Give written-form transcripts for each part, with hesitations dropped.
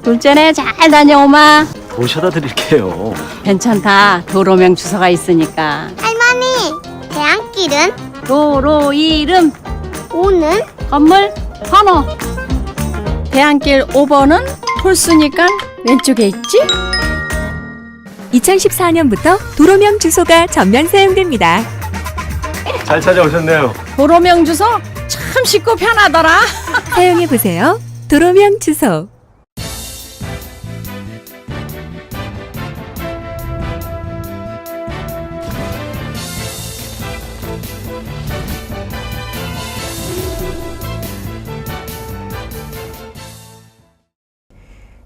둘째네 잘 다녀오마. 모셔다 드릴게요. 괜찮다. 도로명 주소가 있으니까. 할머니, 대안길은? 도로 이름, 오는? 건물, 번호. 대안길 5번은 홀수니까 왼쪽에 있지? 2014년부터 도로명 주소가 전면 사용됩니다. 잘 찾아오셨네요. 도로명 주소 참 쉽고 편하더라. 사용해보세요. 도로명 주소.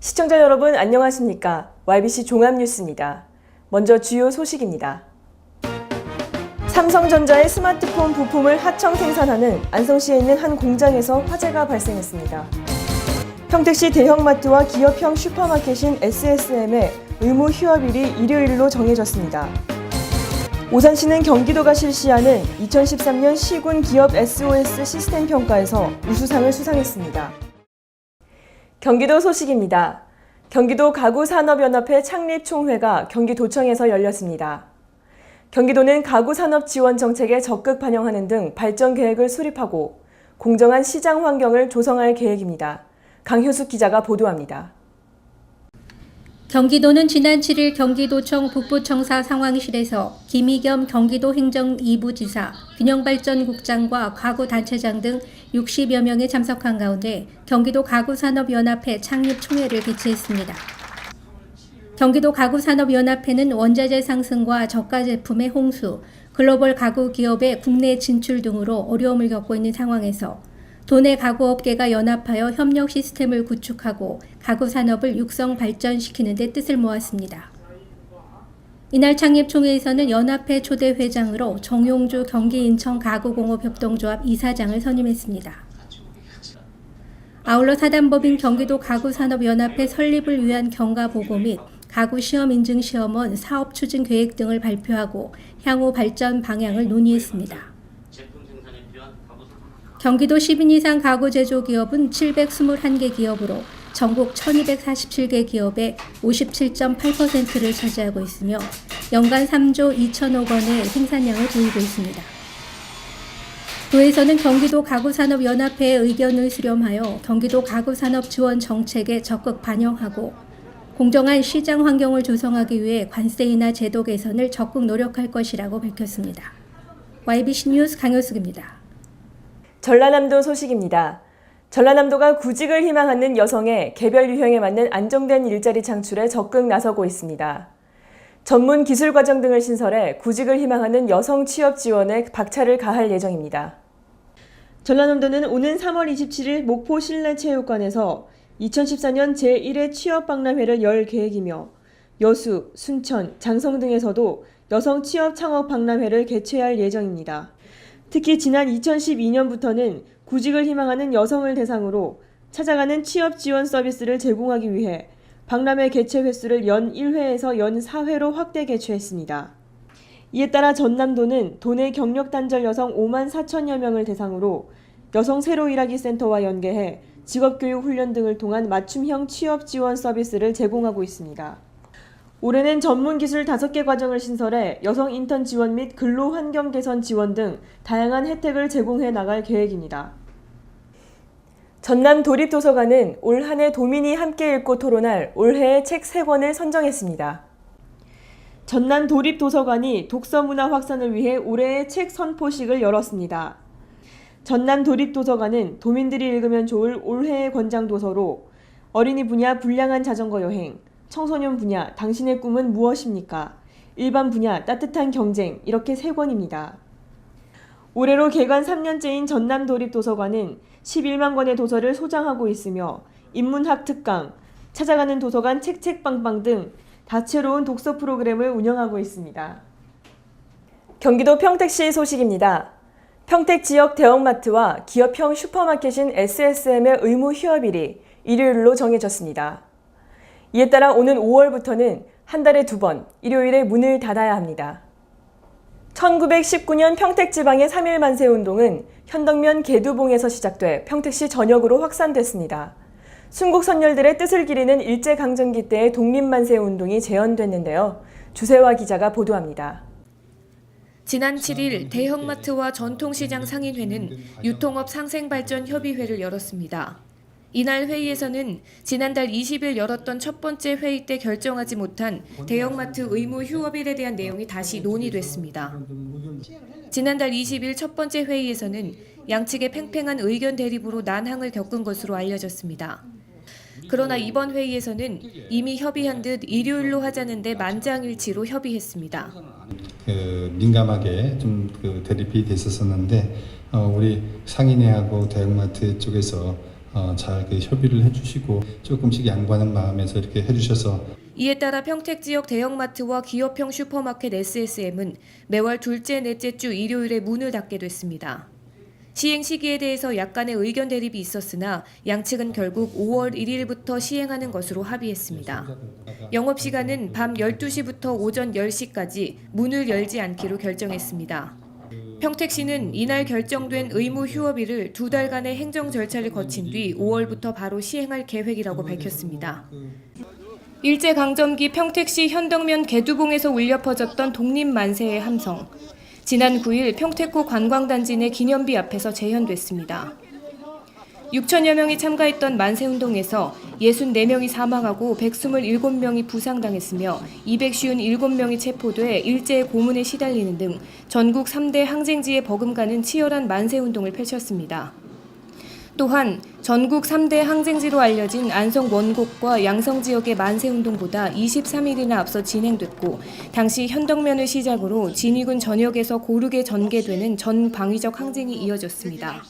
시청자 여러분 안녕하십니까? YBC 종합뉴스입니다. 먼저 주요 소식입니다. 삼성전자의 스마트폰 부품을 하청 생산하는 안성시에 있는 한 공장에서 화재가 발생했습니다. 평택시 대형마트와 기업형 슈퍼마켓인 SSM의 의무 휴업일이 일요일로 정해졌습니다. 오산시는 경기도가 실시하는 2013년 시군 기업 SOS 시스템 평가에서 우수상을 수상했습니다. 경기도 소식입니다. 경기도 가구산업연합회 창립총회가 경기도청에서 열렸습니다. 경기도는 가구산업 지원 정책에 적극 반영하는 등 발전 계획을 수립하고 공정한 시장 환경을 조성할 계획입니다. 강효숙 기자가 보도합니다. 경기도는 지난 7일 경기도청 북부청사 상황실에서 김희겸 경기도 행정 2부 지사, 균형발전국장과 가구단체장 등 60여 명이 참석한 가운데 경기도 가구산업연합회 창립총회를 개최했습니다. 경기도 가구산업연합회는 원자재 상승과 저가 제품의 홍수, 글로벌 가구 기업의 국내 진출 등으로 어려움을 겪고 있는 상황에서 도내 가구업계가 연합하여 협력 시스템을 구축하고 가구 산업을 육성 발전시키는 데 뜻을 모았습니다. 이날 창립총회에서는 연합회 초대 회장으로 정용주 경기 인천 가구공업협동조합 이사장을 선임했습니다. 아울러 사단법인 경기도 가구산업연합회 설립을 위한 경과보고 및 가구시험인증시험원 사업추진계획 등을 발표하고 향후 발전 방향을 논의했습니다. 경기도 10인 이상 가구 제조기업은 721개 기업으로 전국 1247개 기업의 57.8%를 차지하고 있으며 연간 3조 2천억 원의 생산량을 보이고 있습니다. 도에서는 경기도 가구산업연합회의 의견을 수렴하여 경기도 가구산업 지원 정책에 적극 반영하고 공정한 시장 환경을 조성하기 위해 관세 인하 제도 개선을 적극 노력할 것이라고 밝혔습니다. YBC 뉴스 강효숙입니다. 전라남도 소식입니다. 전라남도가 구직을 희망하는 여성의 개별 유형에 맞는 안정된 일자리 창출에 적극 나서고 있습니다. 전문 기술 과정 등을 신설해 구직을 희망하는 여성 취업 지원에 박차를 가할 예정입니다. 전라남도는 오는 3월 27일 목포 실내체육관에서 2014년 제1회 취업박람회를 열 계획이며 여수, 순천, 장성 등에서도 여성 취업 창업 박람회를 개최할 예정입니다. 특히 지난 2012년부터는 구직을 희망하는 여성을 대상으로 찾아가는 취업 지원 서비스를 제공하기 위해 박람회 개최 횟수를 연 1회에서 연 4회로 확대 개최했습니다. 이에 따라 전남도는 도내 경력 단절 여성 5만 4천여 명을 대상으로 여성 새로 일하기 센터와 연계해 직업교육 훈련 등을 통한 맞춤형 취업 지원 서비스를 제공하고 있습니다. 올해는 전문기술 5개 과정을 신설해 여성 인턴 지원 및 근로환경 개선 지원 등 다양한 혜택을 제공해 나갈 계획입니다. 전남 도립도서관은 올 한 해 도민이 함께 읽고 토론할 올해의 책 3권을 선정했습니다. 전남 도립도서관이 독서문화 확산을 위해 올해의 책 선포식을 열었습니다. 전남 도립도서관은 도민들이 읽으면 좋을 올해의 권장도서로 어린이 분야 불량한 자전거 여행, 청소년 분야 당신의 꿈은 무엇입니까? 일반 분야 따뜻한 경쟁 이렇게 3권입니다. 올해로 개관 3년째인 전남도립도서관은 11만 권의 도서를 소장하고 있으며 인문학 특강, 찾아가는 도서관 책책빵빵 등 다채로운 독서 프로그램을 운영하고 있습니다. 경기도 평택시 소식입니다. 평택 지역 대형마트와 기업형 슈퍼마켓인 SSM의 의무 휴업일이 일요일로 정해졌습니다. 이에 따라 오는 5월부터는 한 달에 2번, 일요일에 문을 닫아야 합니다. 1919년 평택지방의 3.1 만세운동은 현덕면 개두봉에서 시작돼 평택시 전역으로 확산됐습니다. 순국 선열들의 뜻을 기리는 일제강점기 때의 독립만세 운동이 재현됐는데요. 주세화 기자가 보도합니다. 지난 7일 대형마트와 전통시장 상인회는 유통업 상생발전협의회를 열었습니다. 이날 회의에서는 지난달 20일 열었던 첫 번째 회의 때 결정하지 못한 대형마트 의무 휴업일에 대한 내용이 다시 논의됐습니다. 지난달 20일 첫 번째 회의에서는 양측의 팽팽한 의견 대립으로 난항을 겪은 것으로 알려졌습니다. 그러나 이번 회의에서는 이미 협의한 듯 일요일로 하자는데 만장일치로 협의했습니다. 민감하게 좀 대립이 됐었었는데 우리 상인회하고 대형마트 쪽에서 잘 협의를 해주시고 조금씩 양보하는 마음에서 이렇게 해주셔서 이에 따라 평택 지역 대형마트와 기업형 슈퍼마켓 SSM은 매월 둘째, 넷째 주 일요일에 문을 닫게 됐습니다. 시행 시기에 대해서 약간의 의견 대립이 있었으나 양측은 결국 5월 1일부터 시행하는 것으로 합의했습니다. 영업시간은 밤 12시부터 오전 10시까지 문을 열지 않기로 결정했습니다. 평택시는 이날 결정된 의무 휴업일을 2달간의 행정 절차를 거친 뒤 5월부터 바로 시행할 계획이라고 밝혔습니다. 일제강점기 평택시 현덕면 개두봉에서 울려 퍼졌던 독립만세의 함성. 지난 9일 평택구 관광단지 내 기념비 앞에서 재현됐습니다. 6천여 명이 참가했던 만세운동에서 64명이 사망하고 127명이 부상당했으며 257명이 체포돼 일제의 고문에 시달리는 등 전국 3대 항쟁지에 버금가는 치열한 만세운동을 펼쳤습니다. 또한 전국 3대 항쟁지로 알려진 안성 원곡과 양성 지역의 만세운동보다 23일이나 앞서 진행됐고 당시 현덕면을 시작으로 진위군 전역에서 고르게 전개되는 전방위적 항쟁이 이어졌습니다.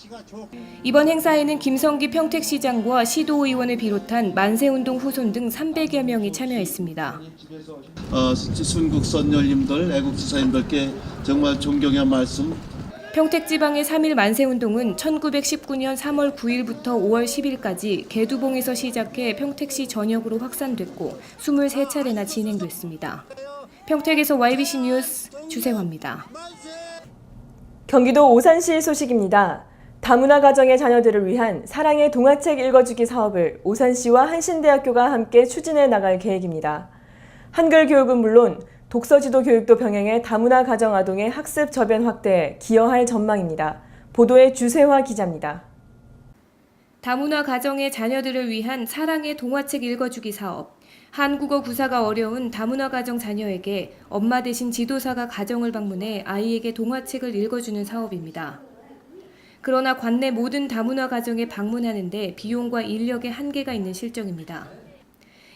이번 행사에는 김성기 평택시장과 시도의원을 비롯한 만세운동 후손 등 300여 명이 참여했습니다. 순국 선열님들, 애국지사님들께 정말 존경의 말씀. 평택지방의 3일 만세운동은 1919년 3월 9일부터 5월 10일까지 개두봉에서 시작해 평택시 전역으로 확산됐고 23차례나 진행됐습니다. 평택에서 YBC 뉴스 주세화입니다. 경기도 오산시 소식입니다. 다문화 가정의 자녀들을 위한 사랑의 동화책 읽어주기 사업을 오산시와 한신대학교가 함께 추진해 나갈 계획입니다. 한글 교육은 물론 독서지도 교육도 병행해 다문화 가정 아동의 학습 저변 확대에 기여할 전망입니다. 보도에 주세화 기자입니다. 다문화 가정의 자녀들을 위한 사랑의 동화책 읽어주기 사업. 한국어 구사가 어려운 다문화 가정 자녀에게 엄마 대신 지도사가 가정을 방문해 아이에게 동화책을 읽어주는 사업입니다. 그러나 관내 모든 다문화 가정에 방문하는데 비용과 인력의 한계가 있는 실정입니다.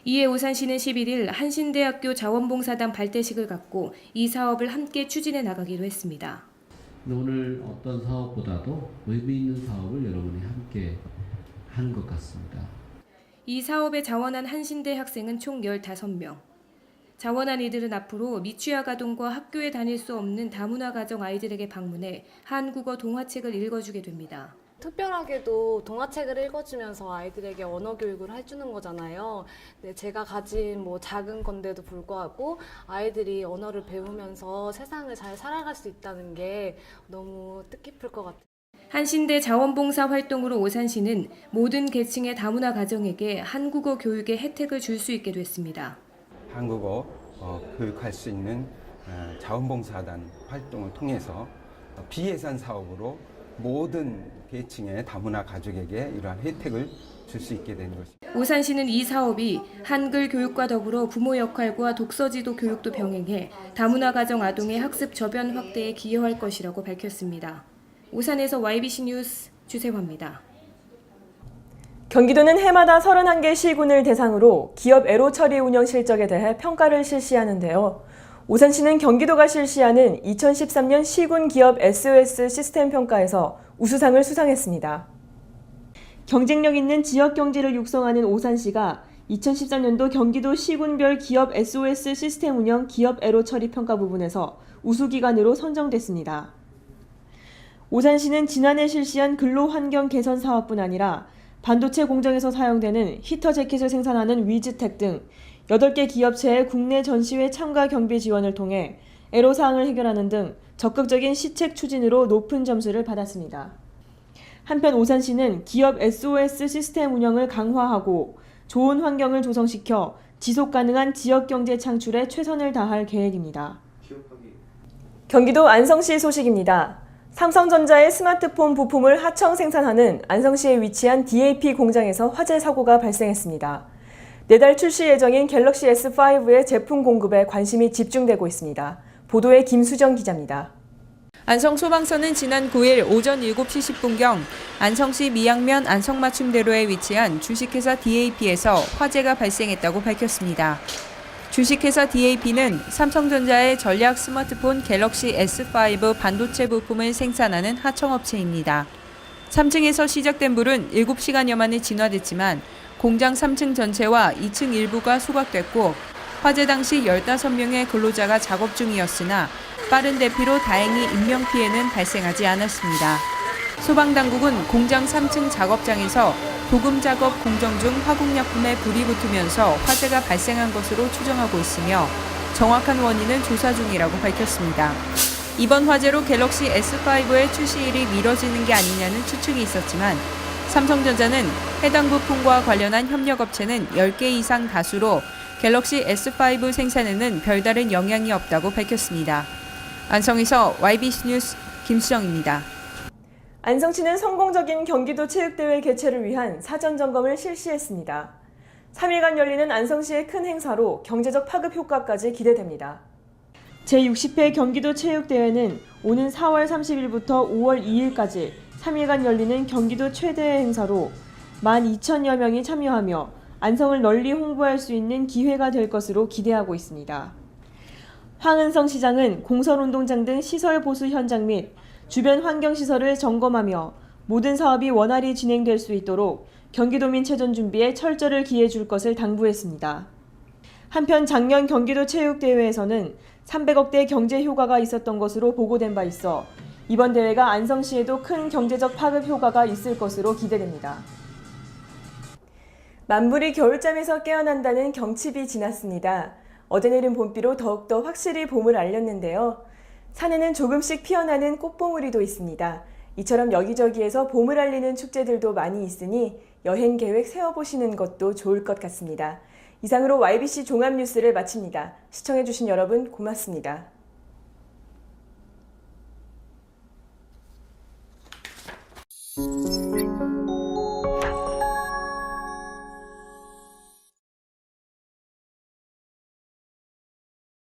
이에 오산시는 11일 한신대학교 자원봉사단 발대식을 갖고 이 사업을 함께 추진해 나가기로 했습니다. 오늘 어떤 사업보다도 의미 있는 사업을 여러분이 함께 한 것 같습니다. 이 사업에 자원한 한신대 학생은 총 15명. 자원한 이들은 앞으로 미취학 아동과 학교에 다닐 수 없는 다문화 가정 아이들에게 방문해 한국어 동화책을 읽어주게 됩니다. 특별하게도 동화책을 읽어주면서 아이들에게 언어 교육을 해주는 거잖아요. 네, 제가 가진 작은 건데도 불구하고 아이들이 언어를 배우면서 세상을 잘 살아갈 수 있다는 게 너무 뜻깊을 것 같아요. 한신대 자원봉사 활동으로 오산시는 모든 계층의 다문화 가정에게 한국어 교육의 혜택을 줄 수 있게 됐습니다. 한국어 교육할 수 있는 자원봉사단 활동을 통해서 비예산 사업으로 모든 계층의 다문화 가족에게 이러한 혜택을 줄 수 있게 되는 것입니다. 오산시는 이 사업이 한글 교육과 더불어 부모 역할과 독서지도 교육도 병행해 다문화 가정 아동의 학습 저변 확대에 기여할 것이라고 밝혔습니다. 오산에서 YBC 뉴스 주세화입니다. 경기도는 해마다 31개 시군을 대상으로 기업 애로 처리 운영 실적에 대해 평가를 실시하는데요. 오산시는 경기도가 실시하는 2013년 시군 기업 SOS 시스템 평가에서 우수상을 수상했습니다. 경쟁력 있는 지역 경제를 육성하는 오산시가 2013년도 경기도 시군별 기업 SOS 시스템 운영 기업 애로 처리 평가 부분에서 우수기관으로 선정됐습니다. 오산시는 지난해 실시한 근로환경 개선 사업뿐 아니라 반도체 공정에서 사용되는 히터 재킷을 생산하는 위즈텍 등 8개 기업체의 국내 전시회 참가 경비 지원을 통해 애로사항을 해결하는 등 적극적인 시책 추진으로 높은 점수를 받았습니다. 한편 오산시는 기업 SOS 시스템 운영을 강화하고 좋은 환경을 조성시켜 지속 가능한 지역 경제 창출에 최선을 다할 계획입니다. 경기도 안성시 소식입니다. 삼성전자의 스마트폰 부품을 하청 생산하는 안성시에 위치한 DAP 공장에서 화재 사고가 발생했습니다. 내달 출시 예정인 갤럭시 S5의 제품 공급에 관심이 집중되고 있습니다. 보도에 김수정 기자입니다. 안성소방서는 지난 9일 오전 7시 10분경 안성시 미양면 안성맞춤대로에 위치한 주식회사 DAP에서 화재가 발생했다고 밝혔습니다. 주식회사 DAP는 삼성전자의 전략 스마트폰 갤럭시 S5 반도체 부품을 생산하는 하청업체입니다. 3층에서 시작된 불은 7시간여 만에 진화됐지만 공장 3층 전체와 2층 일부가 소각됐고 화재 당시 15명의 근로자가 작업 중이었으나 빠른 대피로 다행히 인명피해는 발생하지 않았습니다. 소방당국은 공장 3층 작업장에서 도금 작업 공정 중 화공약품에 불이 붙으면서 화재가 발생한 것으로 추정하고 있으며 정확한 원인은 조사 중이라고 밝혔습니다. 이번 화재로 갤럭시 S5의 출시일이 미뤄지는 게 아니냐는 추측이 있었지만 삼성전자는 해당 부품과 관련한 협력업체는 10개 이상 다수로 갤럭시 S5 생산에는 별다른 영향이 없다고 밝혔습니다. 안성에서 YBC 뉴스 김수정입니다. 안성시는 성공적인 경기도 체육대회 개최를 위한 사전 점검을 실시했습니다. 3일간 열리는 안성시의 큰 행사로 경제적 파급 효과까지 기대됩니다. 제60회 경기도 체육대회는 오는 4월 30일부터 5월 2일까지 3일간 열리는 경기도 최대 행사로 12,000여 명이 참여하며 안성을 널리 홍보할 수 있는 기회가 될 것으로 기대하고 있습니다. 황은성 시장은 공설운동장 등 시설 보수 현장 및 주변 환경시설을 점검하며 모든 사업이 원활히 진행될 수 있도록 경기도민 체전 준비에 철저를 기해 줄 것을 당부했습니다. 한편 작년 경기도 체육대회에서는 300억대 경제 효과가 있었던 것으로 보고된 바 있어 이번 대회가 안성시에도 큰 경제적 파급 효과가 있을 것으로 기대됩니다. 만불이 겨울잠에서 깨어난다는 경칩이 지났습니다. 어제 내린 봄비로 더욱더 확실히 봄을 알렸는데요. 산에는 조금씩 피어나는 꽃봉우리도 있습니다. 이처럼 여기저기에서 봄을 알리는 축제들도 많이 있으니 여행 계획 세워보시는 것도 좋을 것 같습니다. 이상으로 YBC 종합뉴스를 마칩니다. 시청해주신 여러분 고맙습니다.